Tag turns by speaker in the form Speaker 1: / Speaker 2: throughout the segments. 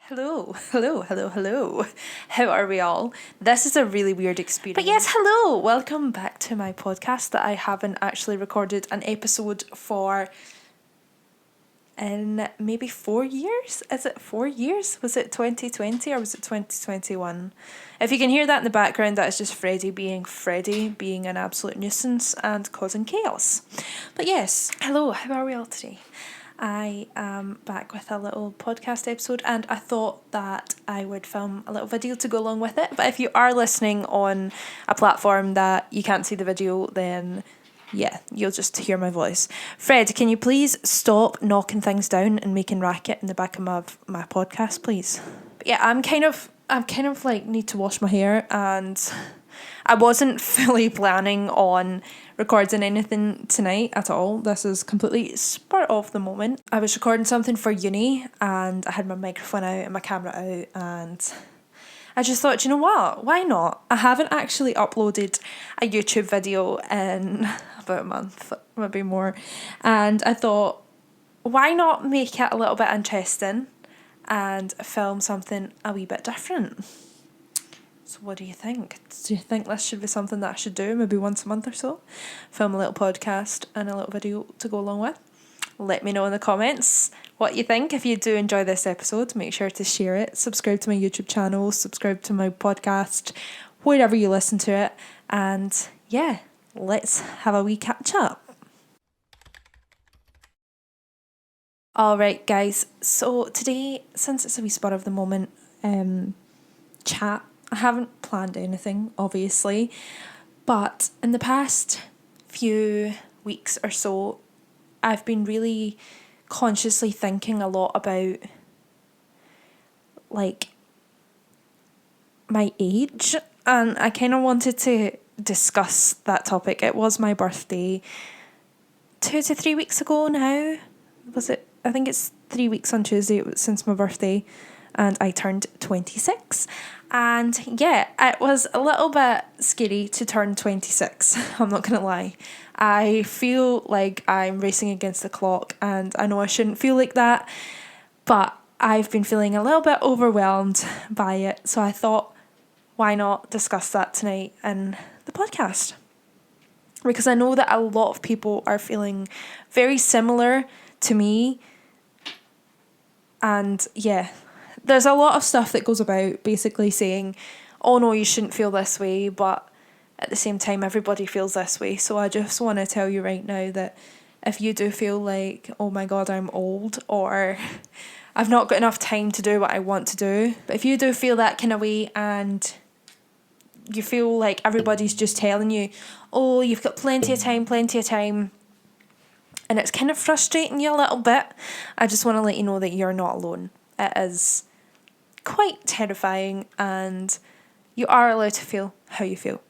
Speaker 1: Hello, hello, hello, hello. How are we all? This is a really weird experience. But yes, hello. Welcome back to my podcast that I haven't actually recorded an episode for in maybe 4 years. Is it 4 years? Was it 2020 or was it 2021? If you can hear that in the background, that is just Freddie, being an absolute nuisance and causing chaos. But yes, hello, how are we all today? I am back with a little podcast episode and I thought that I would film a little video to go along with it. But if you are listening on a platform that you can't see the video, then yeah, you'll just hear my voice. Fred, can you please stop knocking things down and making racket in the back of my podcast, please? But yeah, I'm kind of like need to wash my hair, and I wasn't fully planning on recording anything tonight at all. This is completely spur of the moment. I was recording something for uni and I had my microphone out and my camera out, and I just thought, you know what, why not? I haven't actually uploaded a YouTube video in about a month, maybe more, and I thought, why not make it a little bit interesting and film something a wee bit different? So what do you think? Do you think this should be something that I should do maybe once a month or so? Film a little podcast and a little video to go along with? Let me know in the comments what you think. If you do enjoy this episode, make sure to share it. Subscribe to my YouTube channel, subscribe to my podcast, wherever you listen to it. And yeah, let's have a wee catch up. Alright guys, so today, since it's a wee spur of the moment chat, I haven't planned anything, obviously, but in the past few weeks or so, I've been really consciously thinking a lot about, like, my age, and I kind of wanted to discuss that topic. It was my birthday 2 to 3 weeks ago now. Was it? I think it's 3 weeks on Tuesday since my birthday, and I turned 26. And yeah, it was a little bit scary to turn 26, I'm not going to lie. I feel like I'm racing against the clock, and I know I shouldn't feel like that, but I've been feeling a little bit overwhelmed by it. So I thought, why not discuss that tonight in the podcast? Because I know that a lot of people are feeling very similar to me. And yeah, there's a lot of stuff that goes about basically saying, oh no, you shouldn't feel this way, but at the same time everybody feels this way. So I just want to tell you right now that if you do feel like, oh my god, I'm old, or I've not got enough time to do what I want to do, but if you do feel that kind of way and you feel like everybody's just telling you, oh, you've got plenty of time, and it's kind of frustrating you a little bit, I just want to let you know that you're not alone. It is quite terrifying, and you are allowed to feel how you feel.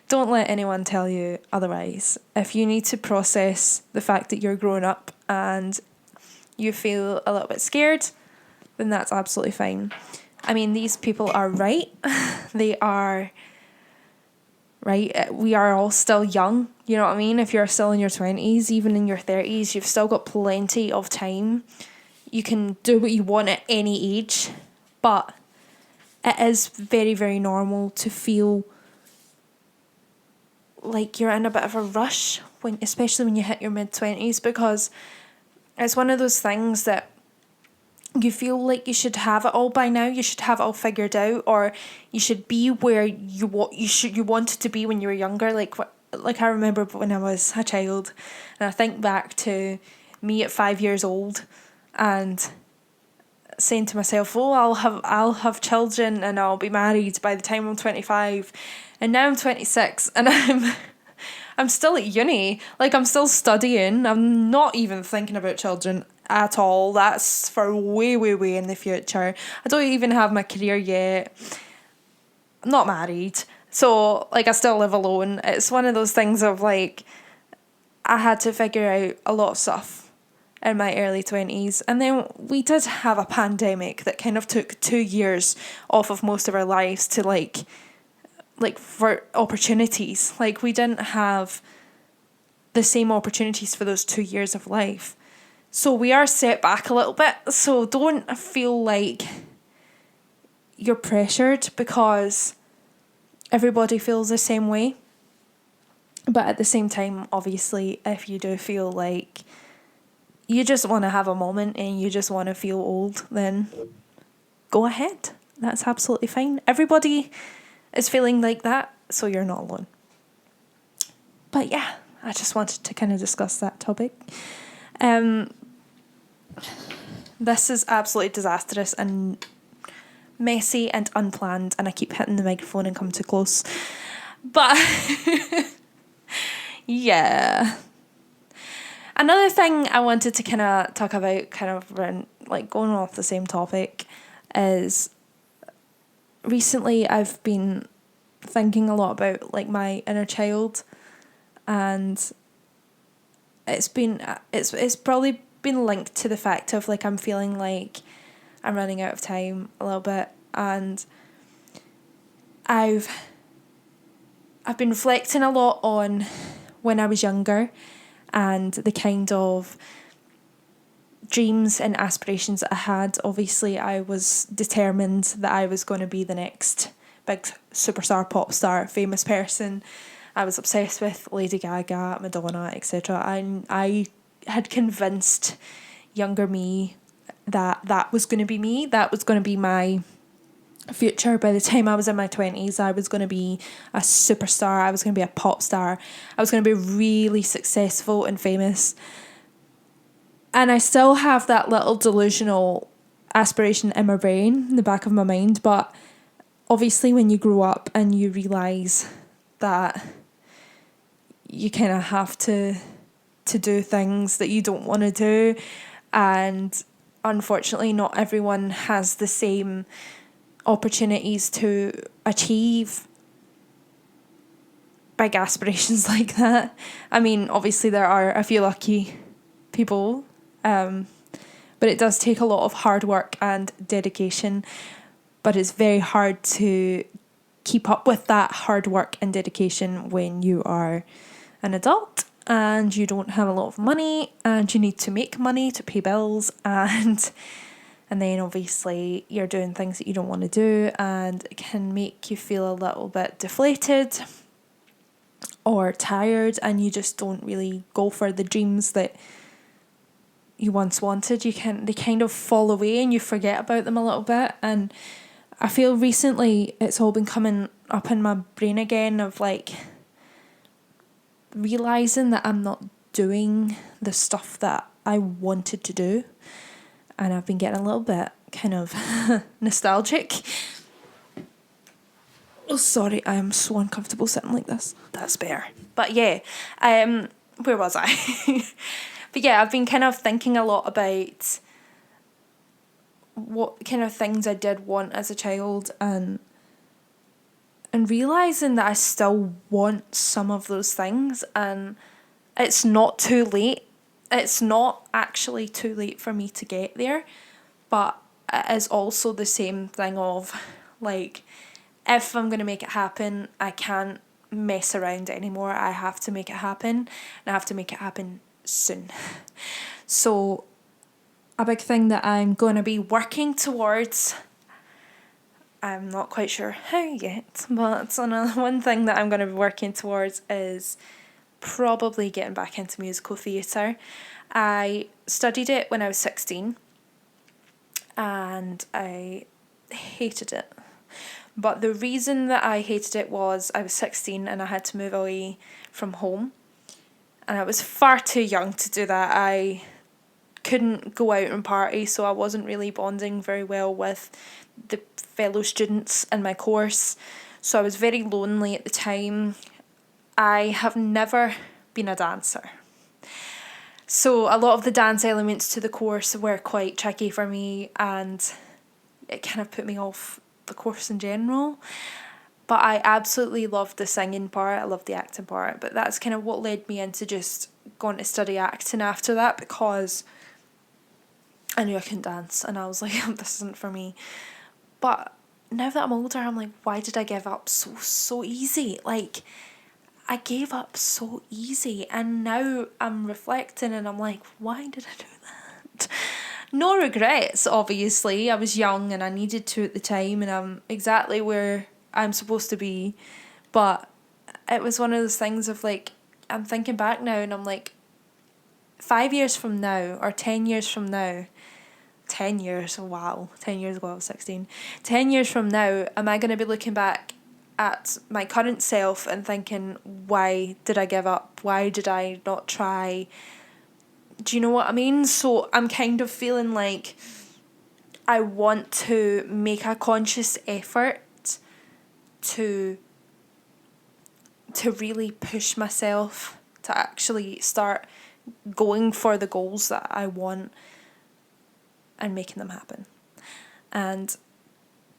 Speaker 1: Don't let anyone tell you otherwise. If you need to process the fact that you're growing up and you feel a little bit scared, then that's absolutely fine. I mean, these people are right. They are right. We are all still young. You know what I mean? If you're still in your 20s, even in your 30s, you've still got plenty of time. You can do what you want at any age, but it is very, very normal to feel like you're in a bit of a rush, especially when you hit your mid-20s, because it's one of those things that you feel like you should have it all by now. You should have it all figured out, or you should be where you wanted to be when you were younger. Like I remember when I was a child, and I think back to me at 5 years old, and saying to myself, oh, I'll have children and I'll be married by the time I'm 25, and now I'm 26 and I'm still at uni. Like, I'm still studying. I'm not even thinking about children at all. That's for way, way, way in the future. I don't even have my career yet. I'm not married, so like I still live alone. It's one of those things of like, I had to figure out a lot of stuff in my early 20s, and then we did have a pandemic that kind of took 2 years off of most of our lives to like for opportunities. Like, we didn't have the same opportunities for those 2 years of life, so we are set back a little bit. So don't feel like you're pressured because everybody feels the same way. But at the same time, obviously, if you do feel like you just want to have a moment and you just want to feel old, then go ahead. That's absolutely fine. Everybody is feeling like that, so you're not alone. But yeah, I just wanted to kind of discuss that topic. This is absolutely disastrous and messy and unplanned, and I keep hitting the microphone and come too close. But yeah. Another thing I wanted to kind of talk about, kind of like going off the same topic, is recently I've been thinking a lot about like my inner child, and it's probably been linked to the fact of like I'm feeling like I'm running out of time a little bit, and I've been reflecting a lot on when I was younger and the kind of dreams and aspirations that I had. Obviously, I was determined that I was going to be the next big superstar, pop star, famous person. I was obsessed with Lady Gaga, Madonna, etc. And I had convinced younger me that that was going to be me. That was going to be my future. By the time I was in my 20s, I was going to be a superstar. I was going to be a pop star. I was going to be really successful and famous. And I still have that little delusional aspiration in my brain, in the back of my mind. But obviously when you grow up and you realise that you kind of have to do things that you don't want to do, and unfortunately not everyone has the same opportunities to achieve big aspirations like that. I mean, obviously there are a few lucky people, but it does take a lot of hard work and dedication, but it's very hard to keep up with that hard work and dedication when you are an adult and you don't have a lot of money and you need to make money to pay bills, and then obviously you're doing things that you don't want to do, and it can make you feel a little bit deflated or tired, and you just don't really go for the dreams that you once wanted. They kind of fall away and you forget about them a little bit. And I feel recently it's all been coming up in my brain again, of like realising that I'm not doing the stuff that I wanted to do. And I've been getting a little bit kind of nostalgic. Oh, sorry, I am so uncomfortable sitting like this. That's better. But yeah, where was I? But yeah, I've been kind of thinking a lot about what kind of things I did want as a child, and realising that I still want some of those things, and it's not too late. It's not actually too late for me to get there, but it is also the same thing of like, if I'm going to make it happen, I can't mess around anymore. I have to make it happen, and I have to make it happen soon. So a big thing that I'm going to be working towards, I'm not quite sure how yet, but one thing that I'm going to be working towards is probably getting back into musical theatre. I studied it when I was 16 and I hated it. But the reason that I hated it was I was 16 and I had to move away from home, and I was far too young to do that. I couldn't go out and party, so I wasn't really bonding very well with the fellow students in my course. So I was very lonely at the time. I have never been a dancer. So a lot of the dance elements to the course were quite tricky for me, and it kind of put me off the course in general. But I absolutely loved the singing part, I loved the acting part, but that's kind of what led me into just going to study acting after that, because I knew I couldn't dance and I was like, this isn't for me. But now that I'm older, I'm like, why did I give up so easy? Like, I gave up so easy, and now I'm reflecting and I'm like, why did I do that? No regrets, obviously. I was young and I needed to at the time, and I'm exactly where I'm supposed to be. But it was one of those things of like, I'm thinking back now and I'm like, 5 years from now or 10 years from now, 10 years, wow, 10 years ago I was 16. 10 years from now, am I going to be looking back at my current self and thinking, why did I give up? Why did I not try? Do you know what I mean? So I'm kind of feeling like I want to make a conscious effort to really push myself to actually start going for the goals that I want and making them happen. And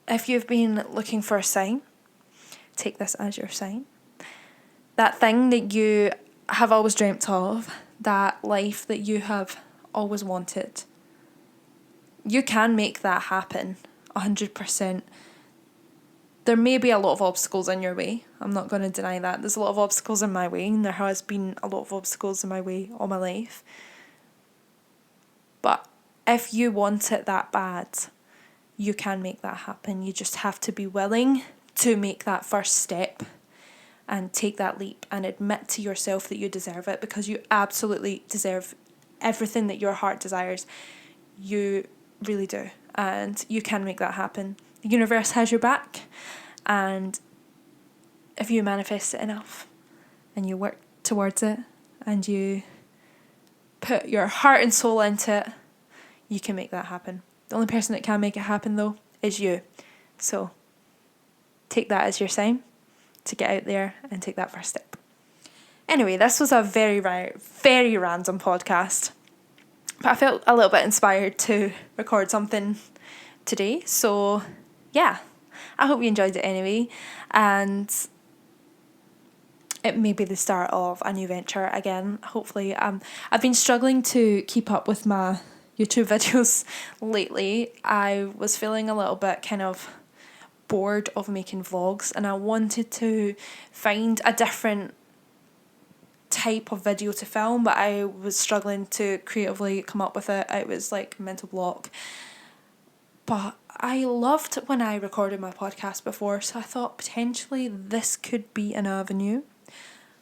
Speaker 1: if you've been looking for a sign, take this as your sign. That thing that you have always dreamt of, that life that you have always wanted, you can make that happen 100%. There may be a lot of obstacles in your way. I'm not going to deny that. There's a lot of obstacles in my way, and there has been a lot of obstacles in my way all my life. But if you want it that bad, you can make that happen. You just have to be willing to make that first step and take that leap and admit to yourself that you deserve it, because you absolutely deserve everything that your heart desires. You really do. And you can make that happen. The universe has your back, and if you manifest it enough and you work towards it and you put your heart and soul into it, you can make that happen. The only person that can make it happen, though, is you. So take that as your sign to get out there and take that first step. Anyway, this was a very random podcast, but I felt a little bit inspired to record something today. So yeah, I hope you enjoyed it anyway, and it may be the start of a new venture again, hopefully. I've been struggling to keep up with my YouTube videos lately. I was feeling a little bit kind of bored of making vlogs, and I wanted to find a different type of video to film, but I was struggling to creatively come up with it. It was like a mental block. But I loved when I recorded my podcast before, so I thought potentially this could be an avenue.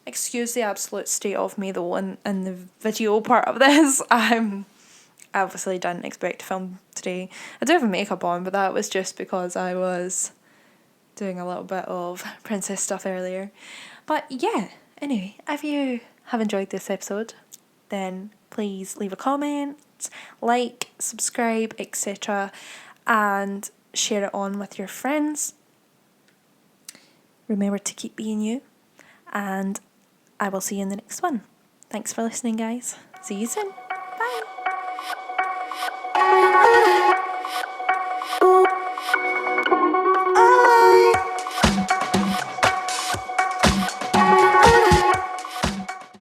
Speaker 1: Excuse the absolute state of me though in the video part of this. I obviously didn't expect to film today. I do have makeup on, but that was just because I was doing a little bit of princess stuff earlier. But yeah, anyway, if you have enjoyed this episode, then please leave a comment, like, subscribe, etc. and share it on with your friends. Remember to keep being you, and I will see you in the next one. Thanks for listening, guys. See you soon.